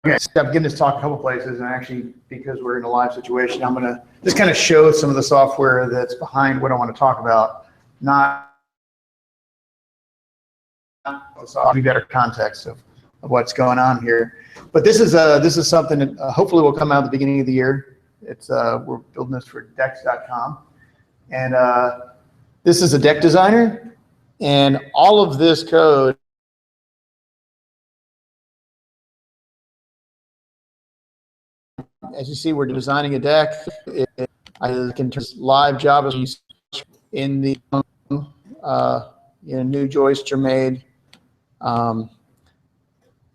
Okay, so I've given this talk a couple places, and actually, because we're in a live situation, I'm going to just kind of show some of the software that's behind what I want to talk about, not be better context of what's going on here. But this is something that hopefully will come out at the beginning of the year. It's we're building this for Dex.com, and this is a deck designer, and all of this code. As you see, we're designing a deck. I can turn live JavaScript in the new joists are made.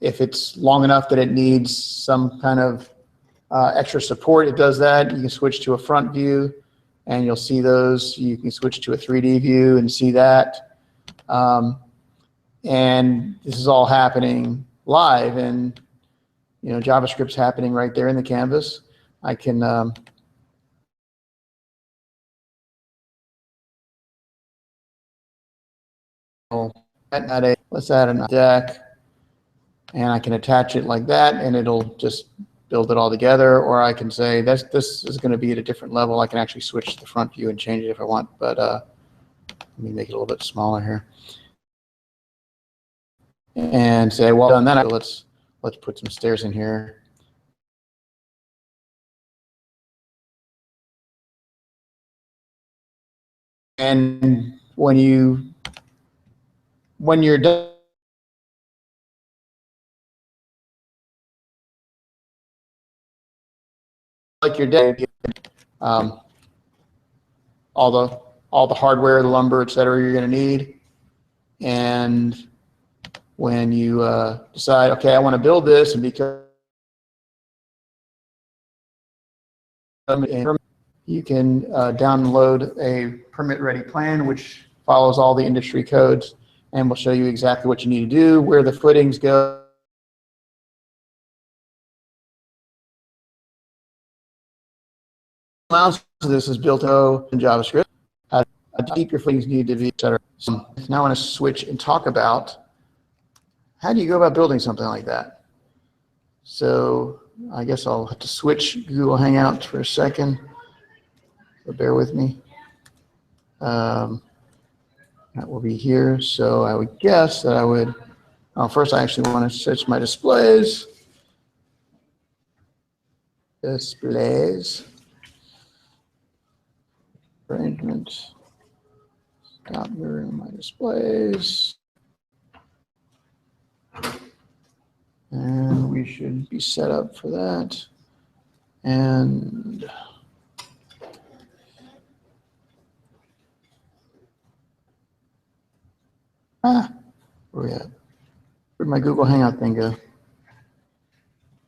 If it's long enough that it needs some kind of extra support, it does that. You can switch to a front view, and you'll see those. You can switch to a 3D view and see that. And this is all happening live, and JavaScript's happening right there in the canvas. I can let's add a deck, and I can attach it like that, and it'll just build it all together. Or I can say this is going to be at a different level. I can actually switch to the front view and change it if I want. But let me make it a little bit smaller here, and say, well, done that. Let's put some stairs in here. And when you're done, like your day, all the hardware, the lumber, etc., you're going to need. And when you decide, okay, I want to build this, and because you can download a permit-ready plan, which follows all the industry codes, and will show you exactly what you need to do, where the footings go. This is built in JavaScript. How deep your footings need to be, etc. So now I want to switch and talk about how do you go about building something like that. So I guess I'll have to switch Google Hangouts for a second. So bear with me. That will be here. So I would guess that I would, first I actually want to switch my displays. Displays. Arrangement. Stop mirroring my displays. And we should be set up for that. And where we at? Where'd my Google Hangout thing go?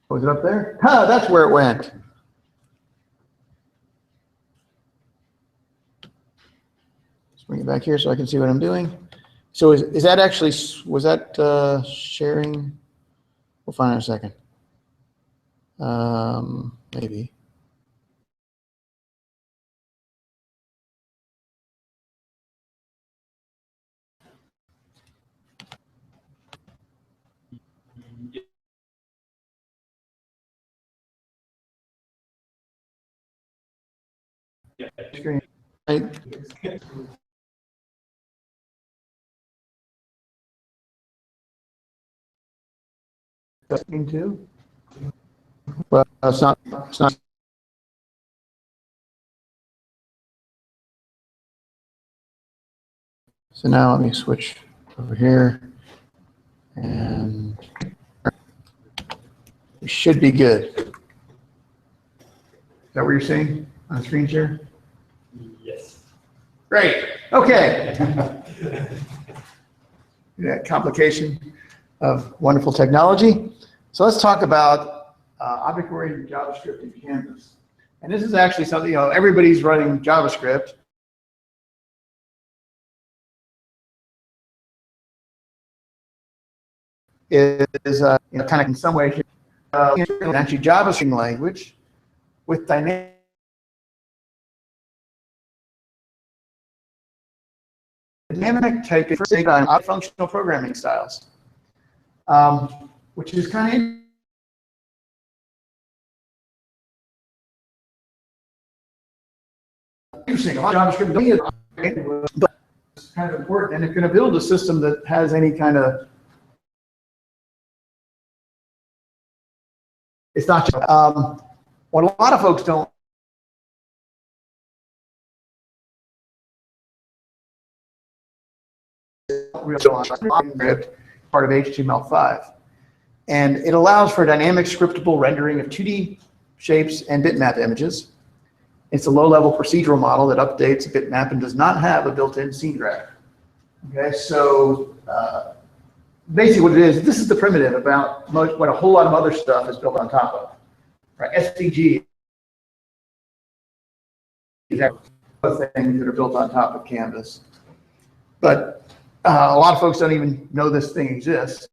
Was it up there? Ah, that's where it went. Let's bring it back here so I can see what I'm doing. So is that actually, was that sharing? We'll find out in a second. Maybe. Screen. Testing too. Well, it's not. It's not. So now let me switch over here, and we should be good. Is that what you're seeing on the screen share? Yes. Great. Okay. That complication of wonderful technology. So let's talk about object-oriented JavaScript in Canvas. And this is actually something, everybody's running JavaScript. Is kind of in some ways actually JavaScript language with dynamic type of functional programming styles, which is kind of interesting. A lot of JavaScript, but it's kind of important. And if you're going to build a system that has any kind of, it's not just, what a lot of folks don't realize, part of HTML5. And it allows for dynamic scriptable rendering of 2D shapes and bitmap images. It's a low-level procedural model that updates a bitmap and does not have a built-in scene graph. Okay, so basically what it is, this is the primitive about what a whole lot of other stuff is built on top of. Right? SVG is other things that are built on top of Canvas. But a lot of folks don't even know this thing exists.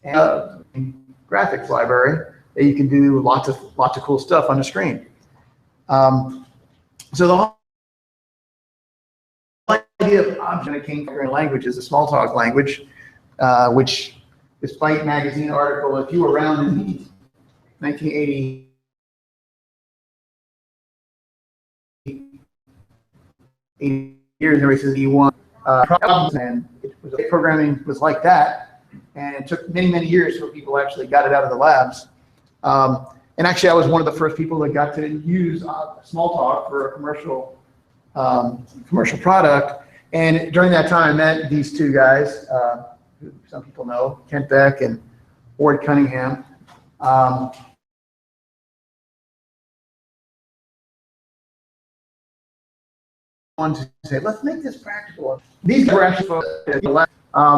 And graphics library that you can do lots of cool stuff on the screen. So the whole idea of object came from language is a Smalltalk language, which, despite magazine article, if you were around in the 1980 years, everybody says E1 and programming was like that. And it took many, many years for people actually got it out of the labs. And actually, I was one of the first people that got to use Smalltalk for a commercial product. And during that time, I met these two guys, who some people know, Beck and Ward Cunningham. To say, let's make this practical. These were actually folks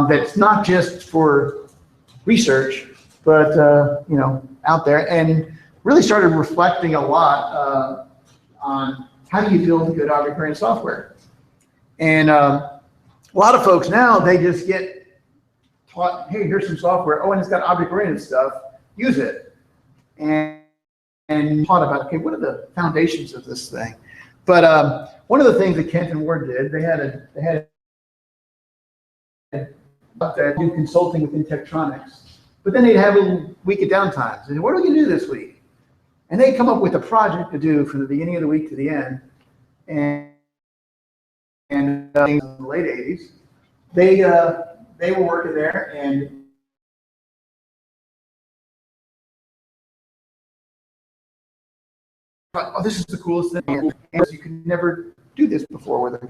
that's not just for research, but you know, out there, and really started reflecting a lot on how do you build good object-oriented software. And a lot of folks now, they just get taught, hey, here's some software. Oh, and it's got object-oriented stuff. Use it. And taught about, okay, what are the foundations of this thing? But one of the things that Kent and Ward did, they had that do consulting within Tektronix, but then they'd have a week of downtimes. And what are we gonna do this week? And they'd come up with a project to do from the beginning of the week to the end. And in the late 80s, they were working there, and oh, this is the coolest thing. And you could never do this before with it.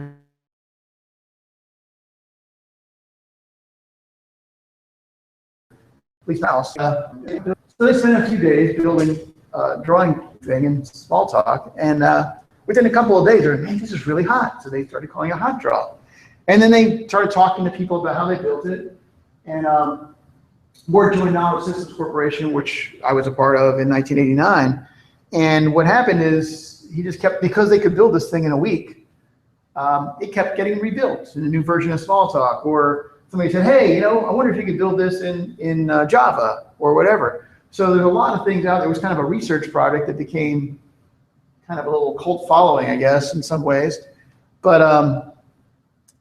At least now. So they spent a few days building a drawing thing in Smalltalk, and within a couple of days, they're like, man, this is really hot. So they started calling it HotDraw. And then they started talking to people about how they built it. And Ward joined Auer Systems Corporation, which I was a part of in 1989. And what happened is he just kept, because they could build this thing in a week, it kept getting rebuilt in a new version of Smalltalk. Or somebody said, hey, you know, I wonder if you could build this in Java or whatever. So there's a lot of things out there. It was kind of a research project that became kind of a little cult following, I guess, in some ways. But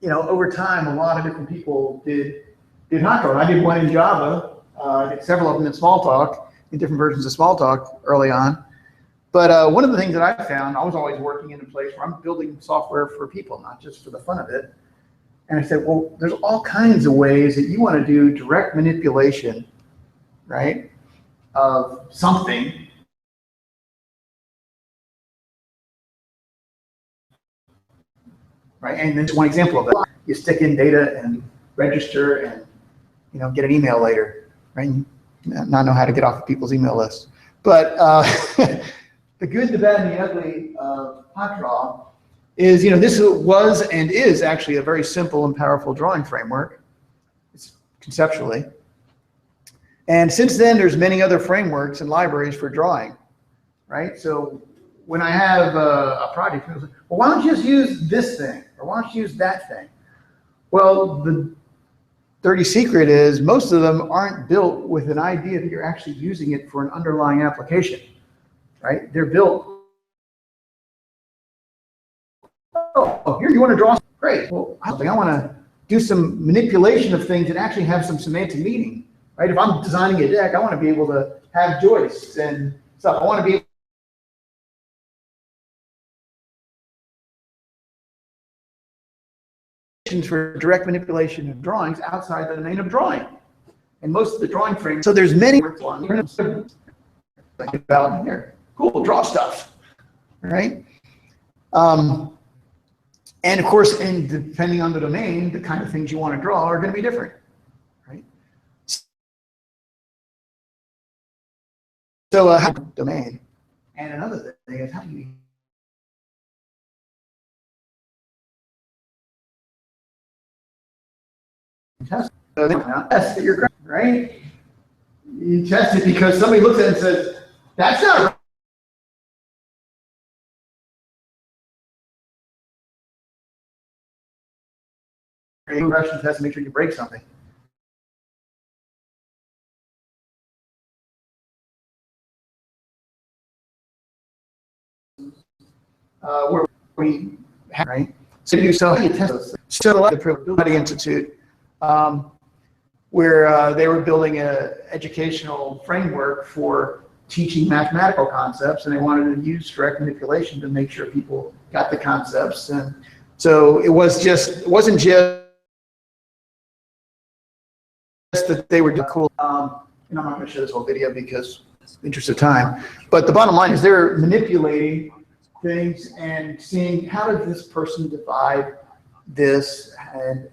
you know, over time, a lot of different people did HotDraw. I did one in Java. I did several of them in Smalltalk, in different versions of Smalltalk early on. But one of the things that I found, I was always working in a place where I'm building software for people, not just for the fun of it. And I said, well, there's all kinds of ways that you want to do direct manipulation, right, of something. Right, and this is one example of that. You stick in data and register, and you know, get an email later, right? And not know how to get off of people's email lists. But the good, the bad, and the ugly of HotDraw is, you know, this was and is actually a very simple and powerful drawing framework, conceptually. And since then, there's many other frameworks and libraries for drawing, right? So when I have a project, people say, well, why don't you just use this thing? Or why don't you use that thing? Well, the dirty secret is most of them aren't built with an idea that you're actually using it for an underlying application, right? They're built, oh, here you want to draw, great. Well, I want to do some manipulation of things that actually have some semantic meaning, right? If I'm designing a deck, I want to be able to have joists and stuff. I want to be for direct manipulation of drawings outside the domain of drawing. And most of the drawing frames, so there's many about here. Cool, draw stuff, right? And of course, depending on the domain, the kind of things you want to draw are going to be different, right? So domain. And another thing is how do you test that you're right? You test it because somebody looks at it and says, that's not right. Regression test to make sure you break something. Where we have, right? So you test those. So the Probability Institute, where they were building an educational framework for teaching mathematical concepts, and they wanted to use direct manipulation to make sure people got the concepts. And so it wasn't just that they were cool. And I'm not going to show this whole video because in the interest of time. But the bottom line is they're manipulating things and seeing how did this person divide this and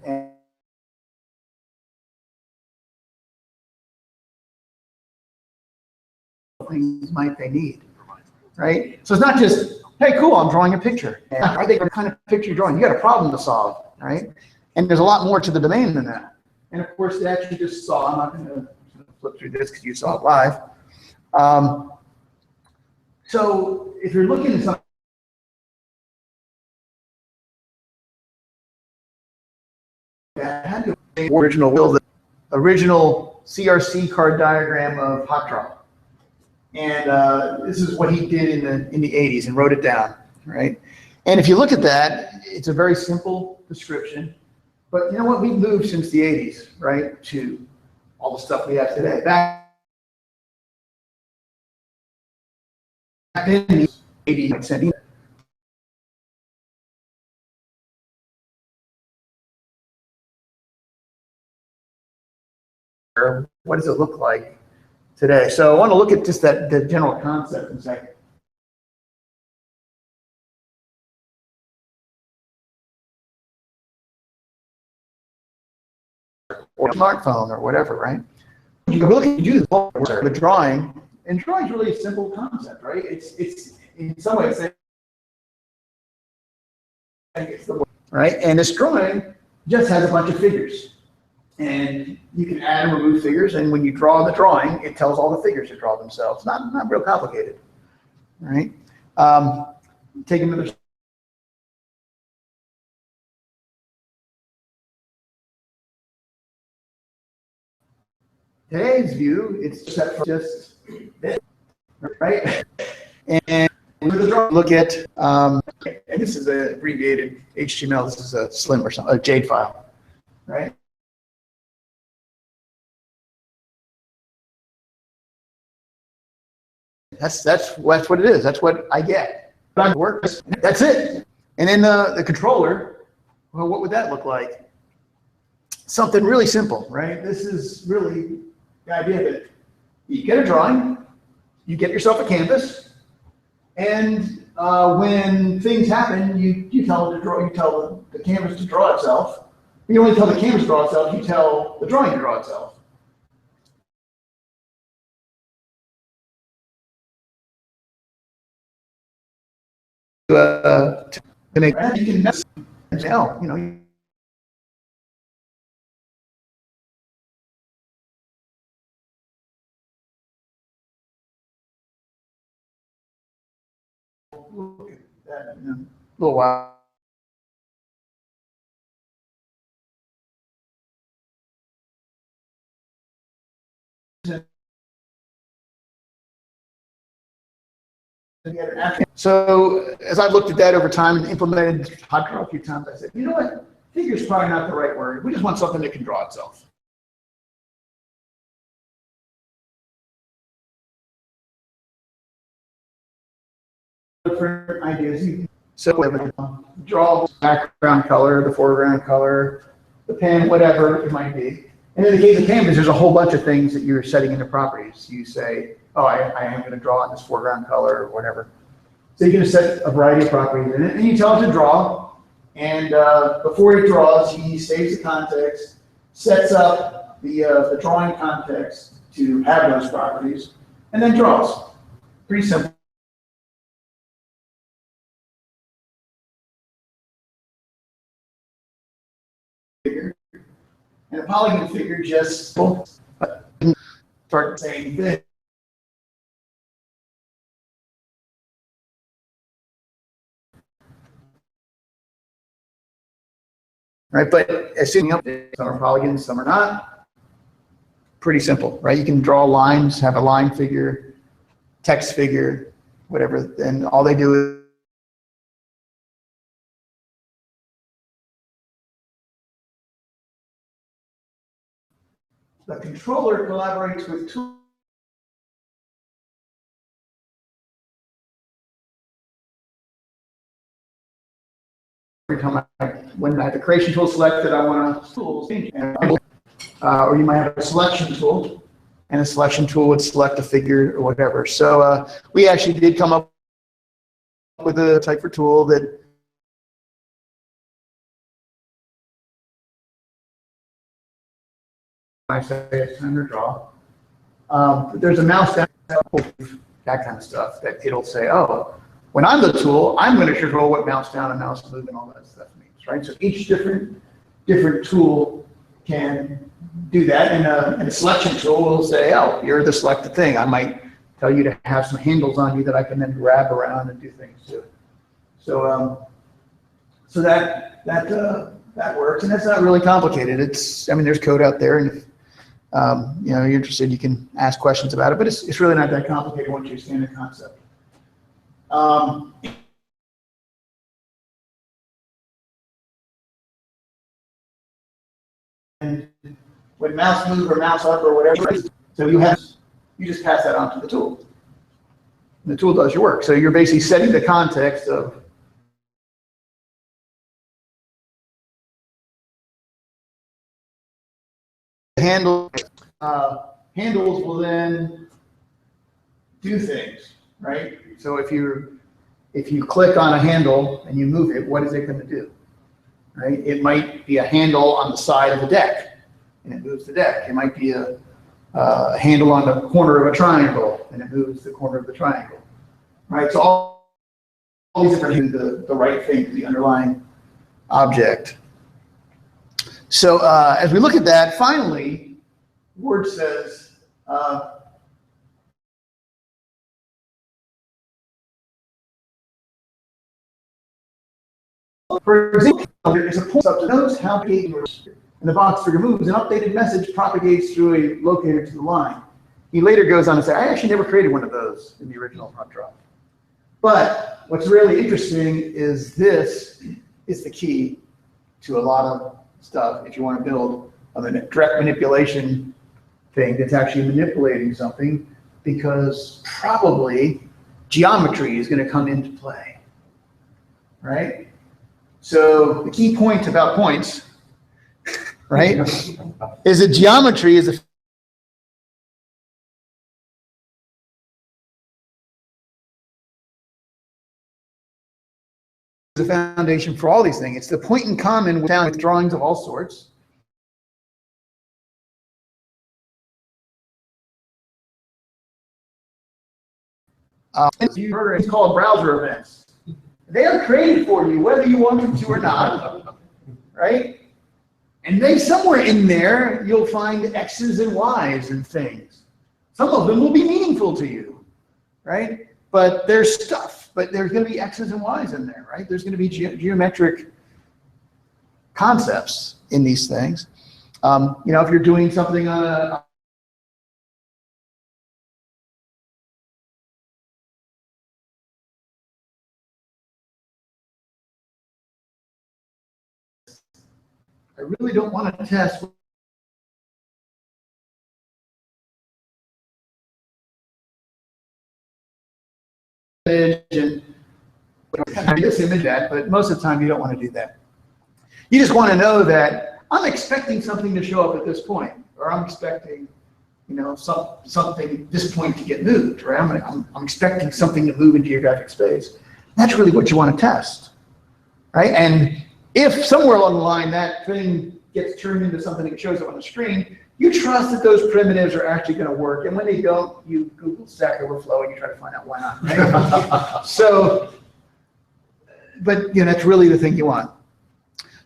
things might they need, right? So it's not just, hey, cool, I'm drawing a picture. And are they the kind of picture you're drawing? You got a problem to solve, right? And there's a lot more to the domain than that. And of course, that you just saw, I'm not going to flip through this because you saw it live. So if you're looking at something, had to be the original CRC card diagram of HotDraw. And this is what he did in the 80s and wrote it down, right? And if you look at that, it's a very simple description. But you know what? We've moved since the 80s, right, to all the stuff we have today. Back in the 80s, what does it look like today? So I want to look at just the general concept in a second. Or smartphone or whatever, right? You look at the drawing, and drawing is really a simple concept, right? It's in some ways it's the right, and this drawing just has a bunch of figures, and you can add and remove figures, and when you draw the drawing, it tells all the figures to draw themselves. Not real complicated, right? Take another. Today's view, it's just this, right? And with the drawing, look at, and this is an abbreviated HTML. This is a slim or something, a JADE file, right? That's what it is. That's what I get. That's it. And then the controller, well, what would that look like? Something really simple, right? This is really the idea that you get a drawing, you get yourself a canvas, and when things happen, you tell it to draw. You tell the canvas to draw itself. You only tell the canvas to draw itself. You tell the drawing to draw itself. To make you can tell, you know. Look at that in a little while. So as I've looked at that over time and implemented HotDraw a few times, I said, you know what? Figure is probably not the right word. We just want something that can draw itself. Different ideas. So draw the background color, the foreground color, the pen, whatever it might be. And in the case of Canvas, there's a whole bunch of things that you're setting into properties. You say, oh, I am going to draw in this foreground color or whatever. So you're going to set a variety of properties in it, and you tell it to draw. And before he draws, he saves the context, sets up the drawing context to have those properties, and then draws. Pretty simple. And a polygon figure just start saying this. Right, but assuming some are polygons, some are not. Pretty simple, right? You can draw lines, have a line figure, text figure, whatever, and all they do is the controller collaborates with tools. Every time when I have the creation tool selected, I want to tools change. Or you might have a selection tool, and a selection tool would select a figure or whatever. So we actually did come up with a type for tool that I say it's time to draw. There's a mouse down, that kind of stuff that it'll say, oh, when I'm the tool, I'm going to control what mouse down and mouse move and all that stuff means, right? So each different tool can do that, and a selection tool will say, oh, you're the selected thing. I might tell you to have some handles on you that I can then grab around and do things to. So so that works, and that's not really complicated. It's, I mean, there's code out there, and if you know, you're interested, you can ask questions about it, but it's really not that complicated once you understand the concept. And when mouse move or mouse up or whatever, so you just pass that on to the tool. And the tool does your work. So you're basically setting the context of handle. Handles will then do things, right? So if you click on a handle and you move it, what is it going to do? Right? It might be a handle on the side of the deck, and it moves the deck. It might be a handle on the corner of a triangle, and it moves the corner of the triangle. Right? So all these different things do the right thing to the underlying object. So as we look at that, finally, Word says, for example, there's a point up to notice how big and the box figure moves. An updated message propagates through a locator to the line. He later goes on to say, I actually never created one of those in the original HotDraw. But what's really interesting is this is the key to a lot of stuff if you want to build a direct manipulation thing that's actually manipulating something, because probably geometry is going to come into play, right? So the key point about points, right, is that geometry is the foundation for all these things. It's the point in common with drawings of all sorts. It's called browser events. They are created for you, whether you want them to or not, right? And then somewhere in there, you'll find X's and Y's and things. Some of them will be meaningful to you, right? But there's stuff, but there's going to be X's and Y's in there, right? There's going to be geometric concepts in these things. You know, if you're doing something on a I really don't want to test and this image that, but most of the time you don't want to do that. You just want to know that I'm expecting something to show up at this point, or I'm expecting, something, this point to get moved, right? I'm expecting something to move into your graphic space. That's really what you want to test, right? And if somewhere along the line that thing gets turned into something that shows up on the screen, you trust that those primitives are actually going to work. And when they don't, you Google Stack Overflow and you try to find out why not, right? So, but that's really the thing you want.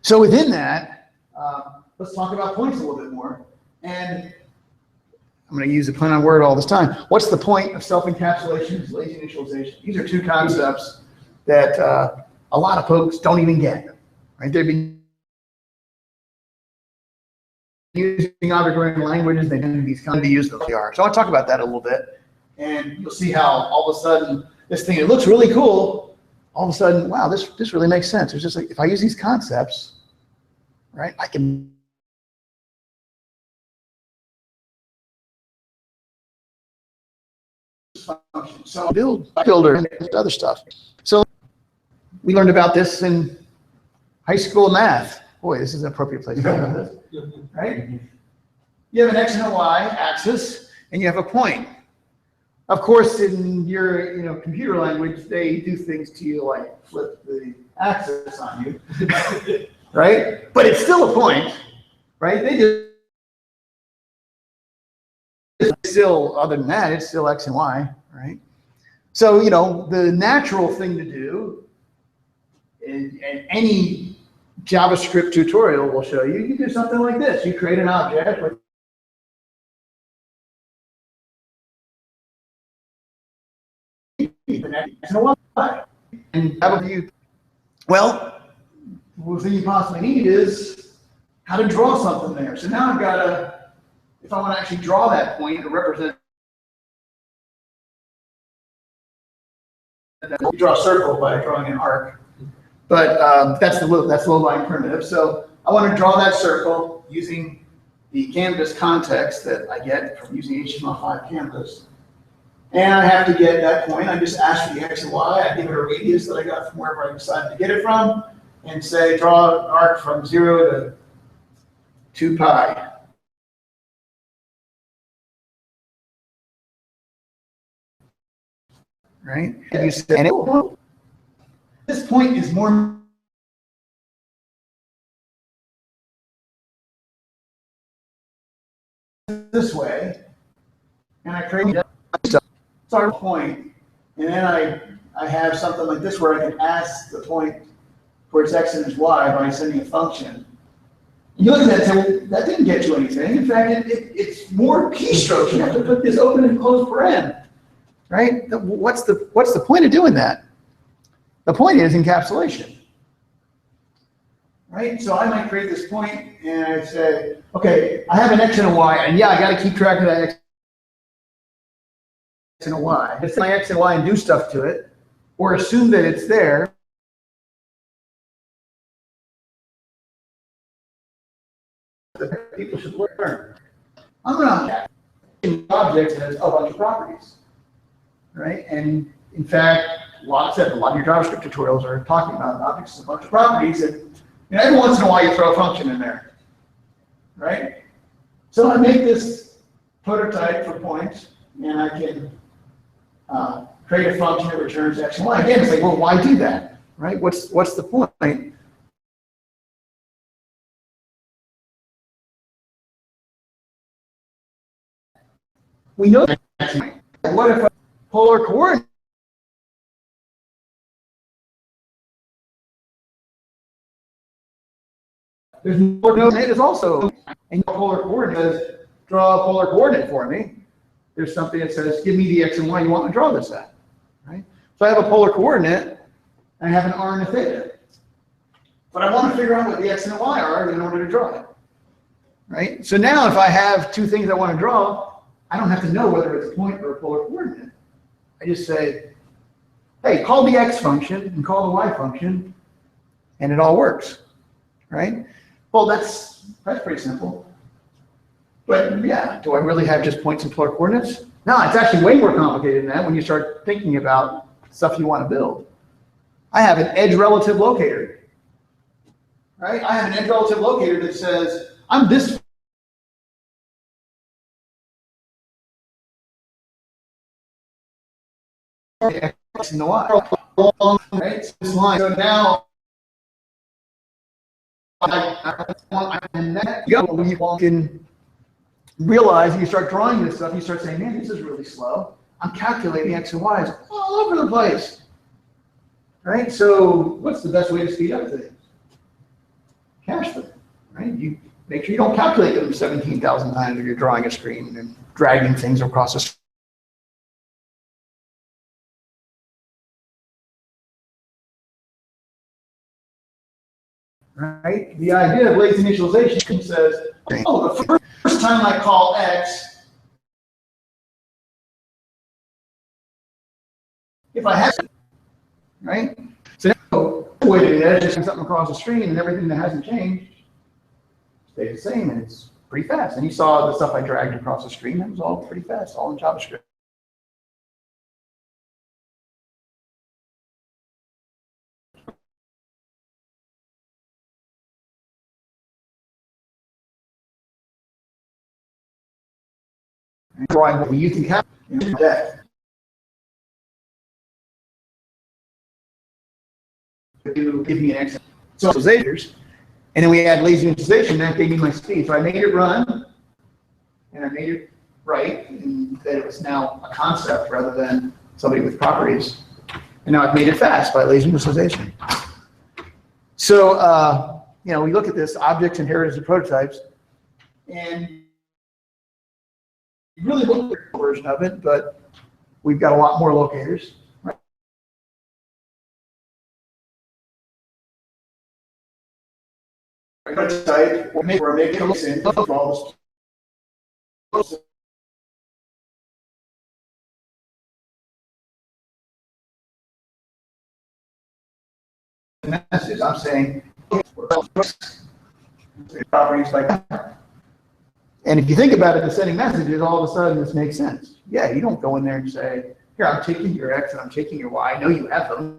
So within that, let's talk about points a little bit more. And I'm going to use a play on word all this time. What's the point of self-encapsulation and lazy initialization? These are two concepts that a lot of folks don't even get, right? They've been using object-oriented languages, they do these kind of use them. So I want to talk about that a little bit, and you'll see how all of a sudden this thing, it looks really cool, all of a sudden, wow, this really makes sense. It's just like, if I use these concepts, right, I can so builder and other stuff. So we learned about this in high school math. Boy, this is an appropriate place to talk about this, right? You have an X and a Y axis, and you have a point. Of course, in your computer language, they do things to you like flip the axis on you, right? But it's still a point, right? They just still, other than that, it's still X and Y, right? So the natural thing to do, and any JavaScript tutorial will show you, you do something like this. You create an object with an X and a Y. And have a view. Well, the thing you possibly need is how to draw something there. So now I've got to, if I want to actually draw that point or represent, you draw a circle by drawing an arc. But that's the low-lying primitive. So I want to draw that circle using the canvas context that I get from using HTML5 Canvas. And I have to get that point. I just ask for the X and Y. I give it a radius that I got from wherever I decided to get it from, and say draw an arc from 0 to 2 pi. Right? And you say, and it will. This point is more this way, and I create a start point, and then I have something like this where I can ask the point for its X and its Y by sending a function. And you look at that and say, well, that didn't get you anything. In fact, it's more keystrokes. You have to put this open and close paren, right? What's the point of doing that? The point is encapsulation, right? So I might create this point and I say, okay, I have an X and a Y, and yeah, I got to keep track of that X and a Y. Let's take my X and Y and do stuff to it, or assume that it's there. That people should learn. I'm going to have an object that has a bunch of properties, right? And in fact, a lot of your JavaScript tutorials are talking about objects as a bunch of properties, and every once in a while you throw a function in there, right? So I make this prototype for points, and I can create a function that returns X and Y. Again, it's like, well, why do that, right? What's the point? We know that. What if a polar coordinate? There's no is also, and polar coordinate says, draw a polar coordinate for me. There's something that says, give me the X and Y you want to draw this at, right? So I have a polar coordinate, and I have an R and a theta. But I want to figure out what the X and the Y are in order to draw it, right? So now if I have two things I want to draw, I don't have to know whether it's a point or a polar coordinate. I just say, hey, call the X function and call the Y function, and it all works, right? Well, that's pretty simple. But yeah, do I really have just points and polar coordinates? No, it's actually way more complicated than that when you start thinking about stuff you want to build, I have an edge relative locator, right? I have an edge relative locator that says, I'm this X and the Y, right? So this line. So now, you can realize, you start drawing this stuff, you start saying, man, this is really slow. I'm calculating X and Y's all over the place. Right? So what's the best way to speed up things? Cache them. Right? You make sure you don't calculate them 17,000 times if you're drawing a screen and dragging things across a screen. Right? The idea of lazy initialization says, oh, the first time I call X, if I have, right? So now, wait a minute, just something across the screen and everything that hasn't changed stays the same, and it's pretty fast. And you saw the stuff I dragged across the screen, that was all pretty fast, all in JavaScript. Drawing what you can calculate that. To give me an X. So initializers, and then we add lazy initialization, that gave me my speed. So I made it run, and I made it right, and that it was now a concept rather than somebody with properties. And now I've made it fast by lazy initialization. So you know, we look at this objects, inheritance, and prototypes, and you really look at the version of it, but we've got a lot more locators. Prototype or make it looks in all this message. I'm saying properties like that. And if you think about it, the sending messages, all of a sudden this makes sense. Yeah, you don't go in there and say, here, I'm taking your X and I'm taking your Y. I know you have them.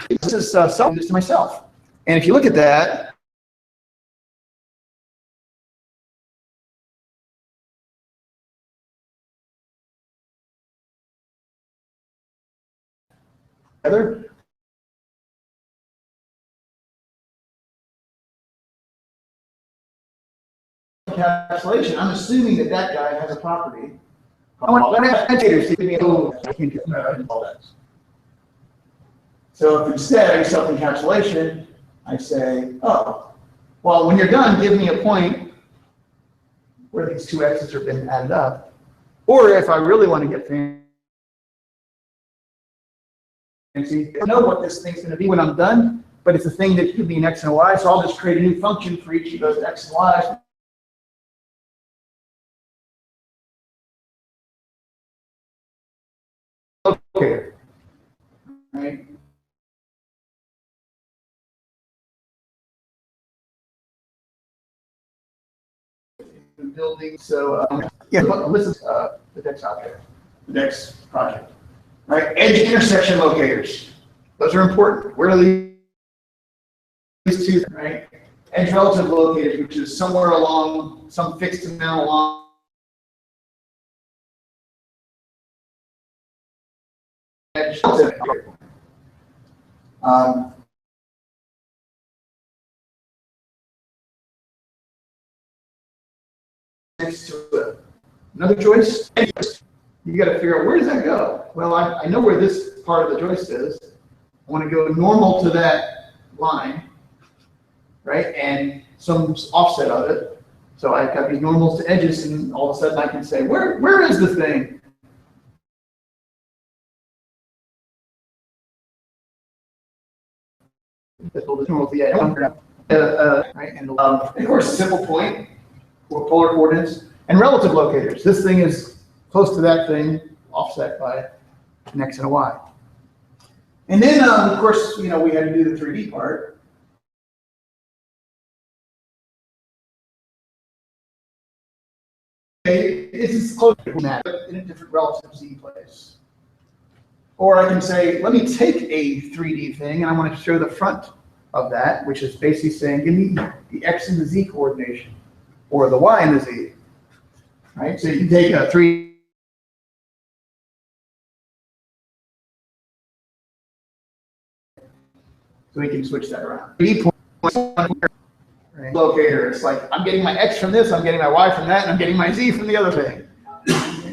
This is selling this to myself. And if you look at that, cancellation, I'm assuming that that guy has a property. I want annotators to give me all that. So if instead I use self-encapsulation, I say, oh, well, when you're done, give me a point where these two X's have been added up. Or if I really want to get fancy, I know what this thing's going to be when I'm done, but it's a thing that could be an X and a Y, so I'll just create a new function for each of those X and Y's. Okay. Right. Building. So yeah, this is the next object, the next project. Right, edge intersection locators. Those are important. Where are these two? Right, edge relative locators, which is somewhere along some fixed amount along. Edge. Next to it. Another joist, you got to figure out where does that go? Well, I know where this part of the joist is. I want to go normal to that line, right? And some offset of it. So I've got these normals to edges, and all of a sudden I can say, where is the thing? Normal to the edge. Right? And of course, a simple point. Or polar coordinates, and relative locators. This thing is close to that thing, offset by an X and a Y. And then, of course, you know, we had to do the 3D part. Okay, it's close to that, but in a different relative Z place. Or I can say, let me take a 3D thing and I want to show the front of that, which is basically saying, give me the X and the Z coordination, or the Y and the Z. Right? So you can take a 3D. So we can switch that around. 3D point, right? Locator. It's like, I'm getting my X from this, I'm getting my Y from that, and I'm getting my Z from the other thing.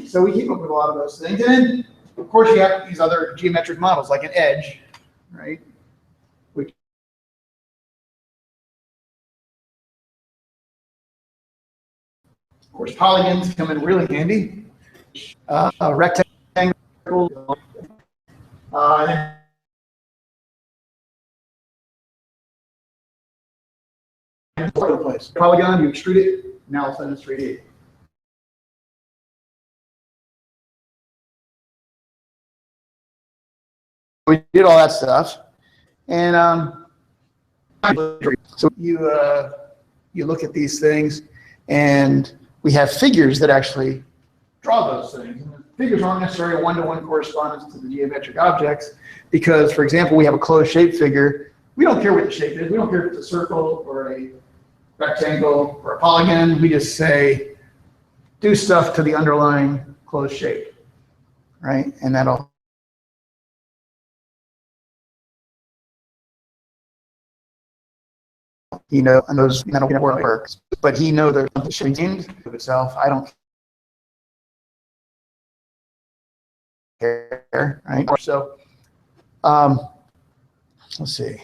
So we keep up with a lot of those things. And then, of course, you have these other geometric models, like an edge, right? Which of course, polygons come in really handy. Rectangle. Place. Polygon, you extrude it, now all of a sudden it's 3D. We did all that stuff, and so you look at these things, and we have figures that actually draw those things. And the figures aren't necessarily a one-to-one correspondence to the geometric objects, because, for example, we have a closed shape figure. We don't care what the shape is. We don't care if it's a circle or a rectangle or a polygon. We just say, do stuff to the underlying closed shape, right? And that'll and those that'll work. But he knows there's something changed of itself. I don't care, right? So let's see.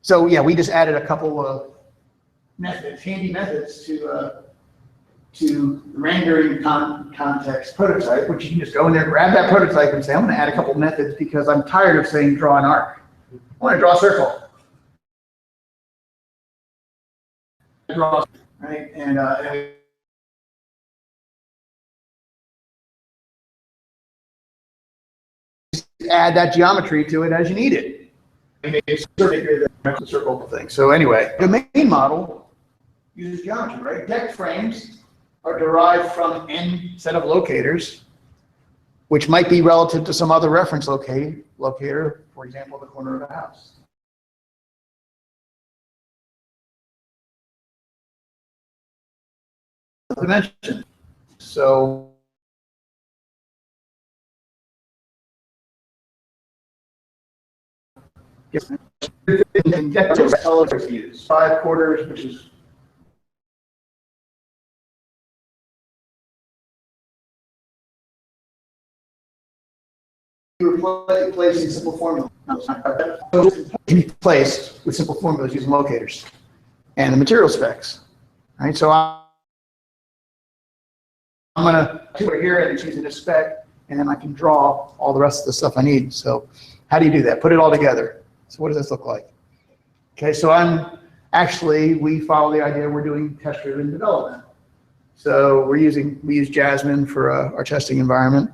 So yeah, we just added a couple of methods, handy methods to rendering context prototype, which you can just go in there, grab that prototype, and say, I'm going to add a couple methods because I'm tired of saying draw an arc. I want to draw a circle. Draw, right? And add that geometry to it as you need it. The circle thing. So anyway, the main model uses geometry, right? Deck frames are derived from n set of locators, which might be relative to some other reference locator, for example, the corner of a house. Dimension. So colors used 5 quarters, which is replacing simple formulas. Can be placed with simple formulas using locators and the material specs. Right. So I'm going to do it here and it's using a spec, and then I can draw all the rest of the stuff I need. So how do you do that? Put it all together. So what does this look like? Okay, so we follow the idea we're doing test-driven development. So we use Jasmine for our testing environment.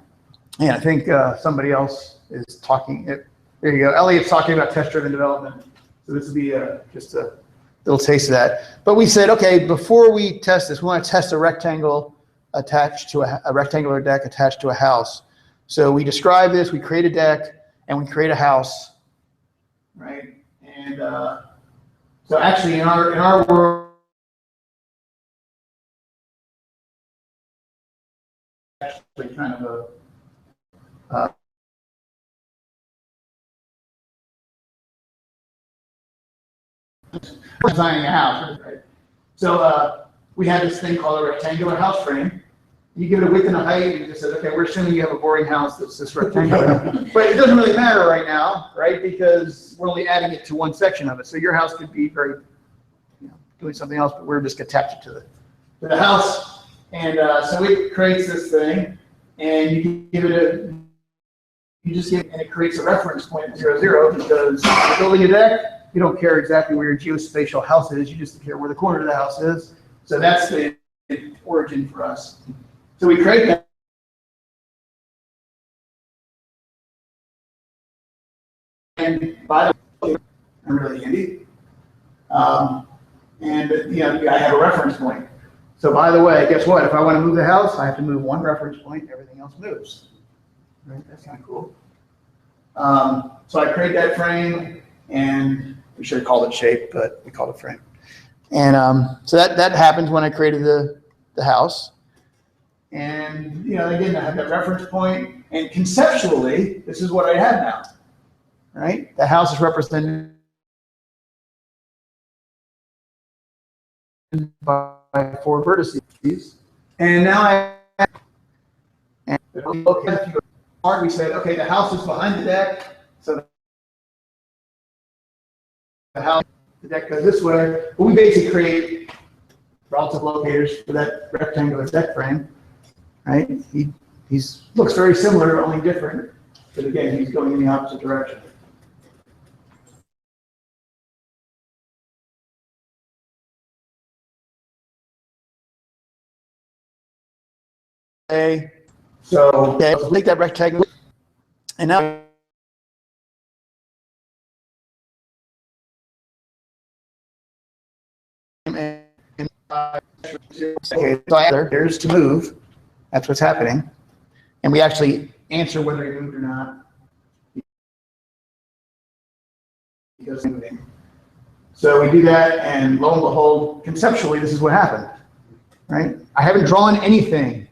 And I think somebody else is talking. There you go. Elliot's talking about test-driven development. So this will be just a little taste of that. But we said, okay, before we test this, we want to test a rectangle attached to a rectangular deck attached to a house. So we describe this, we create a deck, and we create a house, right? And so actually in our world, actually kind of designing a house, right? So we have this thing called a rectangular house frame. You give it a width and a height, and you just said, okay, we're assuming you have a boring house that's this rectangular. But it doesn't really matter right now, right? Because we're only adding it to one section of it. So your house could be very, doing something else, but we're just attached to the house. And so it creates this thing, and you give it and it creates a reference point 0, 0, because you're building a deck, you don't care exactly where your geospatial house is, you just care where the corner of the house is. So that's the origin for us. So we create that. And by the way, I'm really handy. And I have a reference point. So by the way, guess what? If I want to move the house, I have to move one reference point, everything else moves. Right? That's kind of cool. So I create that frame, and we should have called it shape, but we called it frame. And so that happens when I created the house. And again, I have that reference point, and conceptually, this is what I have now. Right? The house is represented by 4 vertices, and now we said, okay, the house is behind the deck, so the deck goes this way. But we basically create relative locators for that rectangular deck frame, right? He looks very similar, only different, but again, he's going in the opposite direction. Okay, so let's make that rectangle, and now okay, so here's to move. That's what's happening, and we actually answer whether he moved or not. Because moving. So we do that, and lo and behold, conceptually, this is what happened. Right? I haven't drawn anything.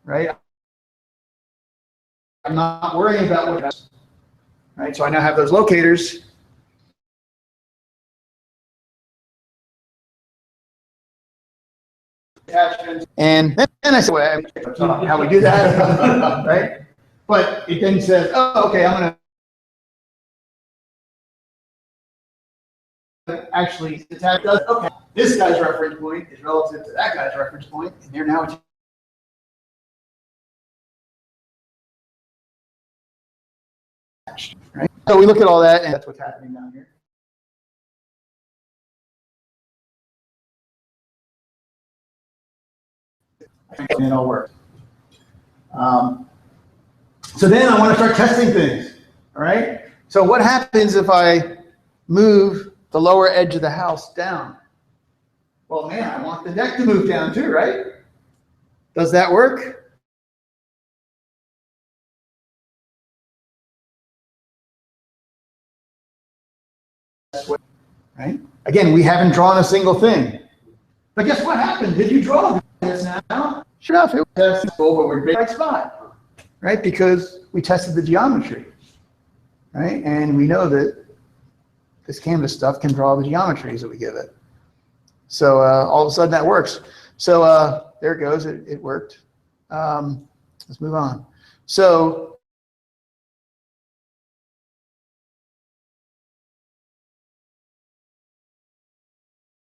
Right? I'm not worrying about what. Right? So I now have those locators. And then I said, well, how we do that, right? But it then says, oh, okay, I'm going to actually attack. Okay, this guy's reference point is relative to that guy's reference point, and they're now attached, right? So we look at all that, and that's what's happening down here. And it all works. So then I want to start testing things. All right. So what happens if I move the lower edge of the house down? Well, man, I want the deck to move down too, right? Does that work? Right. Again, we haven't drawn a single thing. But guess what happened? Did you draw this now? Sure enough, it was testable, but we're in the right spot, right? Because we tested the geometry, right? And we know that this Canvas stuff can draw the geometries that we give it. So all of a sudden that works. So there it goes. It worked. Let's move on. So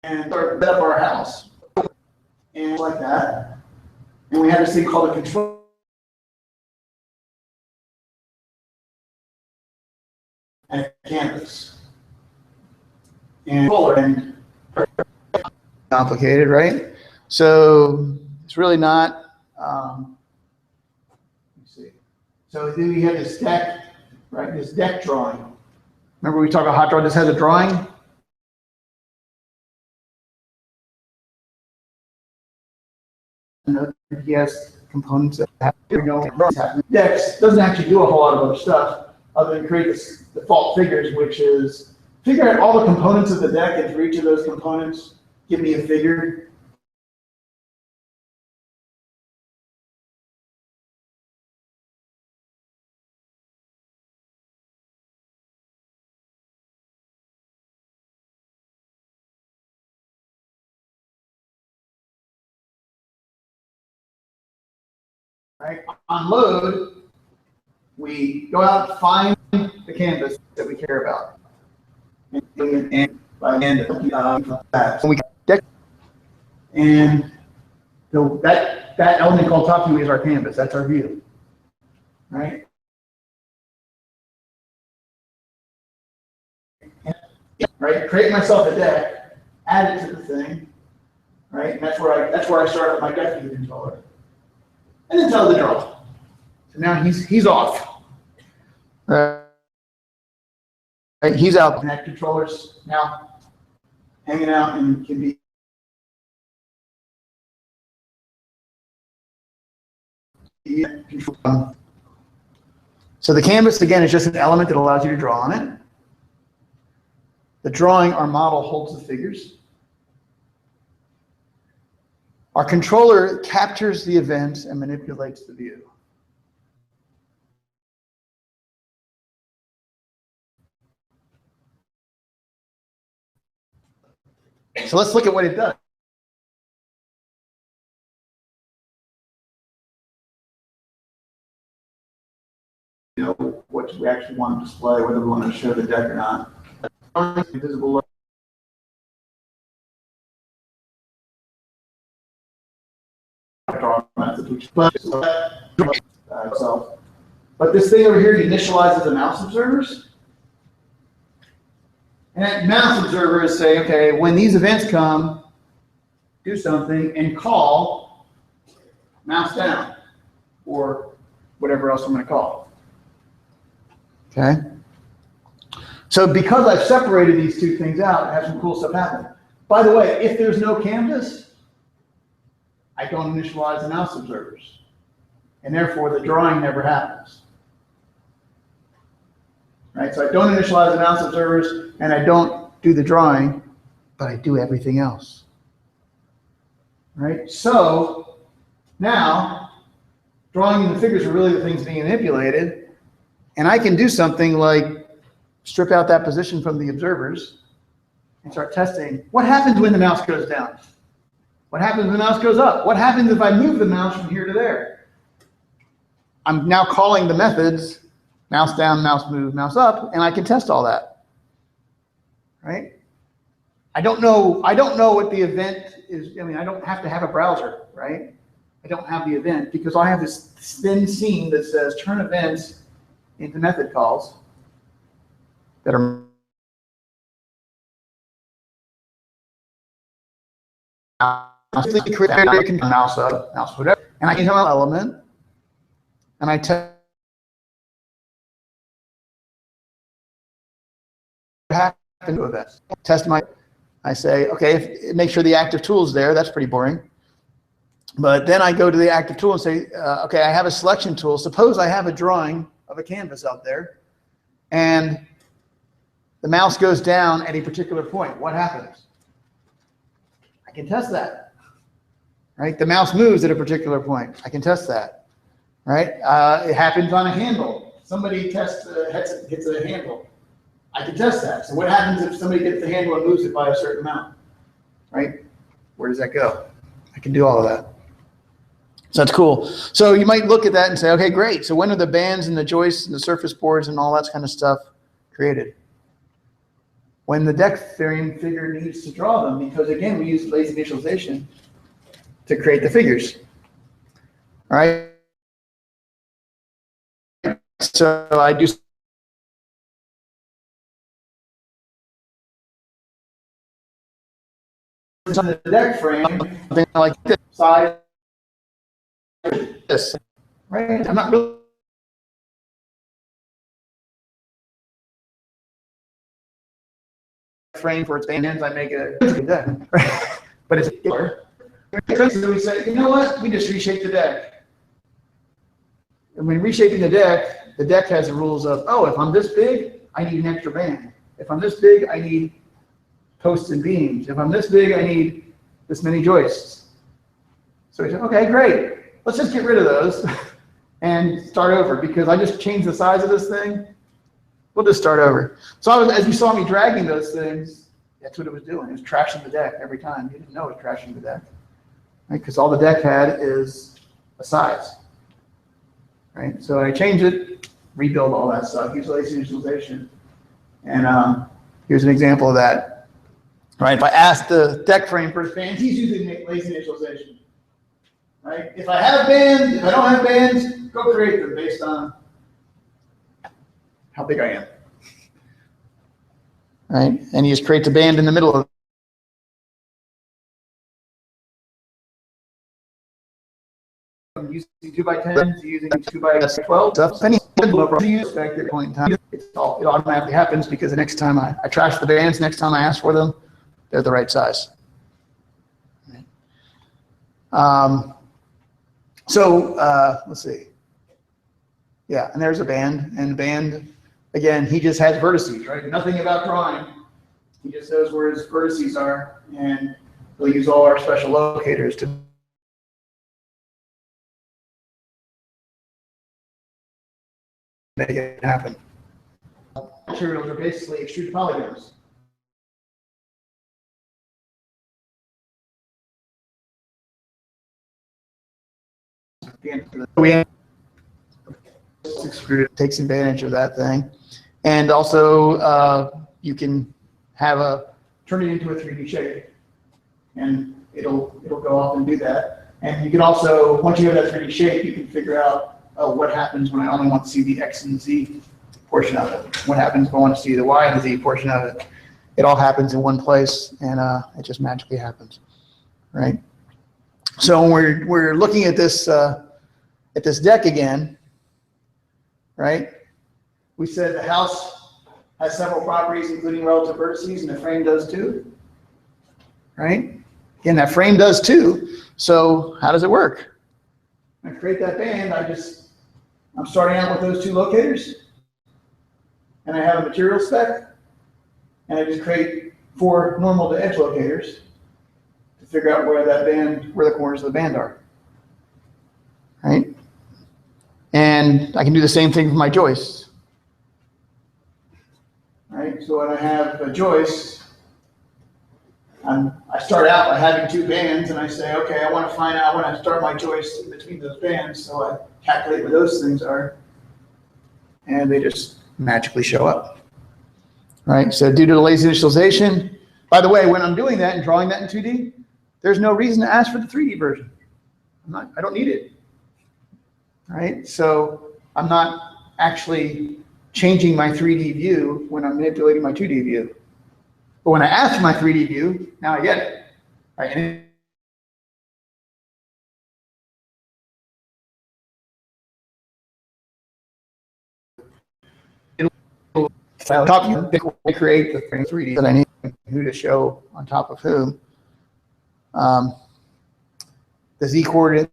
and start set up our house, and like that. And we have this thing called a control. And a canvas. And complicated, right? So it's really not. Let's see. So then we have this deck, right? This deck drawing. Remember we talked about HotDraw just has a drawing? Yes, components that have decks doesn't actually do a whole lot of other stuff other than create this default figures, which is figure out all the components of the deck, and for each of those components, give me a figure. Right? On load, we go out and find the canvas that we care about. And by the end of that, so we deck, and so that element called top view is our canvas. That's our view, right? Right. Create myself a deck, add it to the thing, right? And that's where I start with my deck view controller, and then tell the draw. So now he's off. Right, he's out. And that controller's now hanging out and can be So the canvas, again, is just an element that allows you to draw on it. The drawing, our model holds the figures. Our controller captures the events and manipulates the view. So let's look at what it does. You know, what we actually want to display, whether we want to show the deck or not. Visible. But this thing over here initializes the mouse observers. And that mouse observers say, okay, when these events come, do something and call mouse down or whatever else I'm going to call. Okay? So because I've separated these two things out, I have some cool stuff happen. By the way, if there's no canvas, I don't initialize the mouse observers. And therefore, the drawing never happens. Right? So I don't initialize the mouse observers, and I don't do the drawing, but I do everything else. Right? So now, drawing and the figures are really the things being manipulated, and I can do something like strip out that position from the observers and start testing. What happens when the mouse goes down? What happens when the mouse goes up? What happens if I move the mouse from here to there? I'm now calling the methods mouse down, mouse move, mouse up, and I can test all that. Right? I don't know what the event is. I mean, I don't have to have a browser, right? I don't have the event because I have this thin seam that says turn events into method calls that are mouse up, mouse whatever, and I can tell an element, and I test happen to events. Test my. I say, okay, make sure the active tool is there. That's pretty boring. But then I go to the active tool and say, okay, I have a selection tool. Suppose I have a drawing of a canvas out there, and the mouse goes down at a particular point. What happens? I can test that. Right? The mouse moves at a particular point. I can test that. Right? It happens on a handle. Somebody hits a handle. I can test that. So what happens if somebody gets the handle and moves it by a certain amount? Right? Where does that go? I can do all of that. So that's cool. So you might look at that and say, okay, great. So when are the bands and the joists and the surface boards and all that kind of stuff created? When the deck frame figure needs to draw them, because again, we use lazy initialization to create the figures. All right. So I do on the deck frame, something like this size, this, right? I'm not really frame for its bands. I make a deck, right? But it's so we say, you know what? We just reshape the deck. And when reshaping the deck has the rules of, oh, if I'm this big, I need an extra band. If I'm this big, I need posts and beams. If I'm this big, I need this many joists. So we said, okay, great. Let's just get rid of those and start over because I just changed the size of this thing. We'll just start over. So as you saw me dragging those things, that's what it was doing. It was trashing the deck every time. You didn't know it was trashing the deck, right? Because all the deck had is a size, right? So I change it, rebuild all that stuff, use lazy initialization. And here's an example of that. Right, if I ask the deck frame for its bands, he's using lazy initialization. Right? If I have bands, if I don't have bands, go create them based on how big I am. Right? And he just creates a band in the middle of I'm using 2x10 to using 2x12 stuff. Any envelope you use back at a point in time, it automatically happens because the next time I trash the bands, next time I ask for them, they're the right size. So let's see. Yeah, and there's a band, and the band, again, he just has vertices, right? Nothing about drawing. He just knows where his vertices are, and we'll use all our special locators to make it happen. Materials are basically extruded polygons. Extruded takes advantage of that thing, and also you can have turn it into a 3D shape, and it'll go off and do that. And you can also, once you have that 3D shape, you can figure out what happens when I only want to see the X and Z portion of it. What happens if I want to see the Y and the Z portion of it? It all happens in one place, and it just magically happens, right? So when we're looking at this deck again, right? We said the house has several properties, including relative vertices, and the frame does too, right? Again, that frame does too. So how does it work? When I create that band, I'm starting out with those two locators, and I have a material spec, and I just create 4 normal to edge locators to figure out where the corners of the band are, right? And I can do the same thing with my joists, right? So when I have a joist, I start out by having 2 bands, and I say, okay, I want to start my joist in between those bands, so I calculate where those things are, and they just magically show up, right? So due to the lazy initialization, by the way, when I'm doing that and drawing that in 2D, there's no reason to ask for the 3D version. I don't need it, right? So I'm not actually changing my 3D view when I'm manipulating my 2D view. But when I ask for my 3D view, now I get it, right? And it'll top you create the 3D that I need, who to show on top of whom. The Z coordinate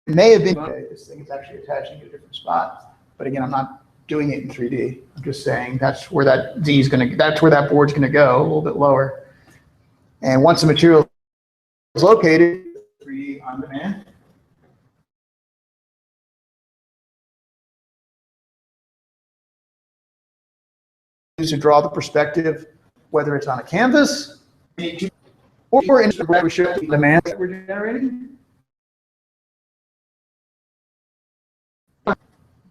may have been, okay, this thing is actually attaching to a different spot, but again, I'm not doing it in 3D. I'm just saying that's where that Z is going to, that's where that board's going to go, a little bit lower. And once the material is located, 3D on demand. To draw the perspective, whether it's on a canvas or in the demand that we're generating.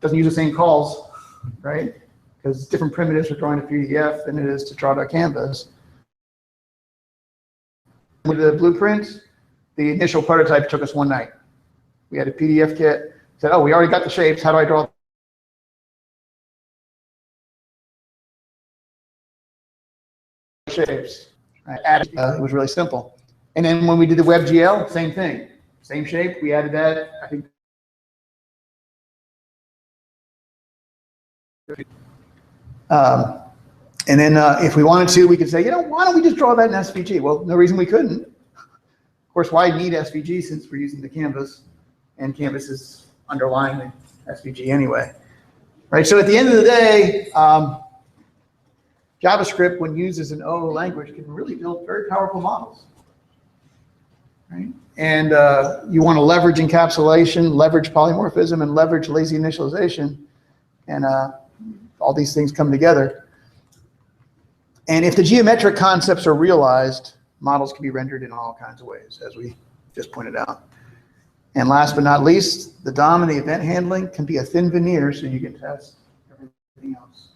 Doesn't use the same calls, right? Because different primitives for drawing a PDF than it is to draw to a canvas. With the blueprint, the initial prototype took us 1 night. We had a PDF kit, said, oh, we already got the shapes, how do I draw shapes? It was really simple. And then when we did the WebGL, same thing. Same shape, we added that, I think. And then if we wanted to, we could say, you know, why don't we just draw that in SVG? Well, no reason we couldn't. Of course, why need SVG since we're using the canvas, and canvas is underlying the SVG anyway, right? So at the end of the day, JavaScript, when used as an OO language, can really build very powerful models, right? And you want to leverage encapsulation, leverage polymorphism, and leverage lazy initialization, and all these things come together. And if the geometric concepts are realized, models can be rendered in all kinds of ways, as we just pointed out. And last but not least, the DOM and the event handling can be a thin veneer so you can test everything else.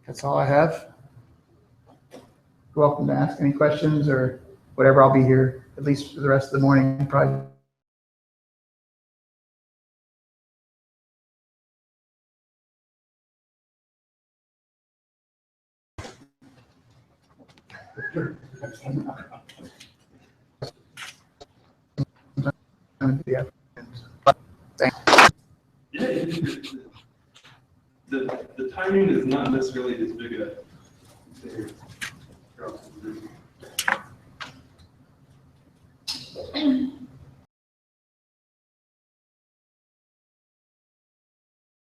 That's all I have. You're welcome to ask any questions or whatever. I'll be here at least for the rest of the morning, probably. Yeah. The timing is not necessarily as big a